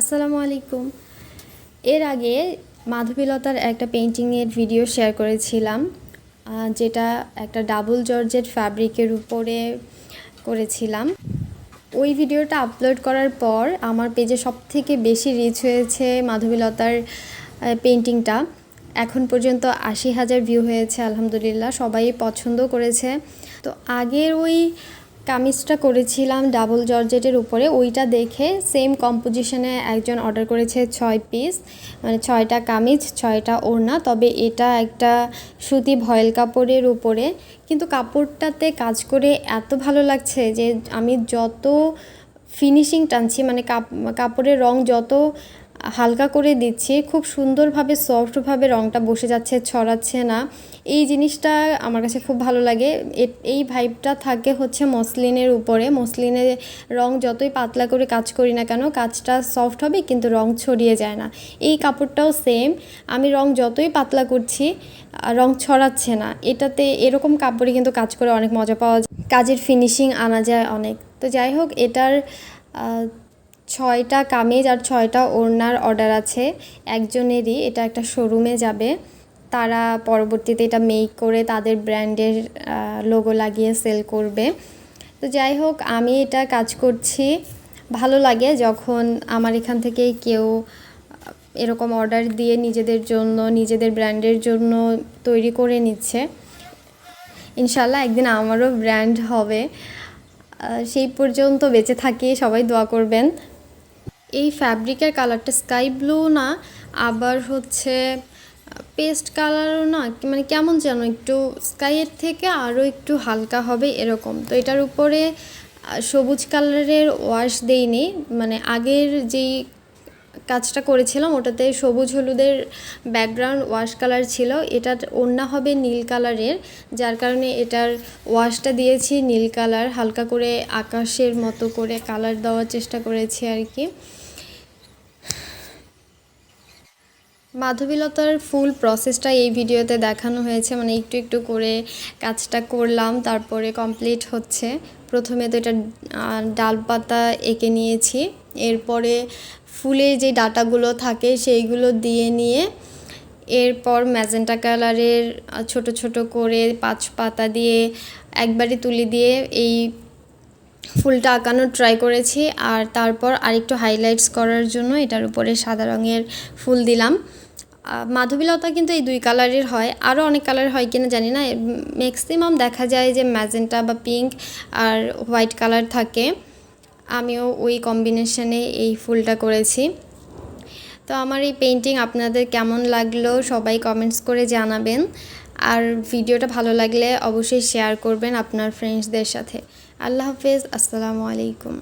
আসসালামু আলাইকুম। এর আগে মাধবীলতার একটা পেইন্টিংয়ের ভিডিও শেয়ার করেছিলাম, যেটা একটা ডাবল জর্জেট ফ্যাব্রিকের উপরে করেছিলাম। ওই ভিডিওটা আপলোড করার পর আমার পেজে সবথেকে বেশি রিচ হয়েছে মাধবীলতার পেইন্টিংটা। এখন পর্যন্ত ৮০,০০০ ভিউ হয়েছে, আলহামদুলিল্লাহ। সবাই পছন্দ করেছে। তো আগের ওই কামিজটা করেছিলাম ডাবল জর্জেটের উপরে, ওইটা দেখে সেম কম্পোজিশনে একজন অর্ডার করেছে ৬ পিস, মানে ৬টা কামিজ ৬টা ওড়না। তবে এটা একটা সুতি ভয়েল কাপড়ের উপরে, কিন্তু কাপড়টাতে কাজ করে এত ভালো লাগছে যে আমি যত ফিনিশিং টানছি, মানে কাপড়ের রং যত হালকা করে দিচ্ছি, খুব সুন্দরভাবে সফটভাবে রংটা বসে যাচ্ছে, ছড়াচ্ছে না। এই জিনিসটা আমার কাছে খুব ভালো লাগে। এই ভাইবটা থাকে হচ্ছে মসলিনের উপরে। মসলিনের রং যতই পাতলা করে কাজ করি না কেন, কাজটা সফট হবে কিন্তু রং ছড়িয়ে যায় না। এই কাপড়টাও সেম, আমি রং যতই পাতলা করছি রং ছড়াচ্ছে না। এটাতে এরকম কাপড়ে কিন্তু কাজ করে অনেক মজা পাওয়া যায়, কাজের ফিনিশিং আনা যায় অনেক। তো যাই হোক, এটার ৬টা কামিজ আর ৬টা ওড়নার অর্ডার আছে একজনেরই। এটা একটা শোরুমে যাবে, তারা পরবর্তীতে এটা মেক করে তাদের ব্র্যান্ডের লোগো লাগিয়ে সেল করবে। তো যাই হোক, আমি এটা কাজ করছি। ভালো লাগে যখন আমার এখান থেকে কেউ এরকম অর্ডার দিয়ে নিজেদের জন্য, নিজেদের ব্র্যান্ডের জন্য তৈরি করে নিচ্ছে। ইনশাল্লাহ একদিন আমারও ব্র্যান্ড হবে। সেই পর্যন্ত বেঁচে থাকি, সবাই দোয়া করবেন। এই ফ্যাব্রিকের কালারটা স্কাই ব্লু না, আবার হচ্ছে পেস্ট কালারও না, মানে কেমন যেন একটু স্কাইয়ের থেকে আরও একটু হালকা হবে এরকম। তো এটার উপরে সবুজ কালারের ওয়াশ দেইনি, মানে আগের যেই কাজটা করেছিলাম ওটাতে সবুজ হলুদের ব্যাকগ্রাউন্ড ওয়াশ কালার ছিল। এটার ওড়না হবে নীল কালারের, যার কারণে এটার ওয়াশটা দিয়েছি নীল কালার, হালকা করে আকাশের মতো করে কালার দেওয়ার চেষ্টা করেছি আর কি। মাধবীলতার ফুল প্রসেসটা এই ভিডিওতে দেখানো হয়েছে, মানে একটু একটু করে কাজটা করলাম, তারপরে কমপ্লিট হচ্ছে। প্রথমে তো এটা ডালপাতা এঁকে নিয়েছি, এরপরে ফুলের যে ডাটাগুলো থাকে সেইগুলো দিয়ে নিয়ে এরপর ম্যাজেন্টা কালারের ছোট ছোট করে 5 পাতা দিয়ে একবারে তুলি দিয়ে এই ফুলটা আঁকানোর ট্রাই করেছি। আর তারপর আরেকটু হাইলাইটস করার জন্য এটার উপরে সাদা রঙের ফুল দিলাম। মাধবীলতা কিন্তু এই 2 কালারের হয়, আরও অনেক কালার হয় কিনা জানি না। ম্যাক্সিমাম দেখা যায় যে ম্যাজেন্টা বা পিঙ্ক আর হোয়াইট কালার থাকে। আমিও ওই কম্বিনেশনে এই ফুলটা করেছি। তো আমার এই পেইন্টিং আপনাদের কেমন লাগলো সবাই কমেন্টস করে জানাবেন। আর ভিডিওটা ভালো লাগলে অবশ্যই শেয়ার করবেন আপনার ফ্রেন্ডসদের সাথে। আল্লাহ হাফেজ, আসসালামু আলাইকুম।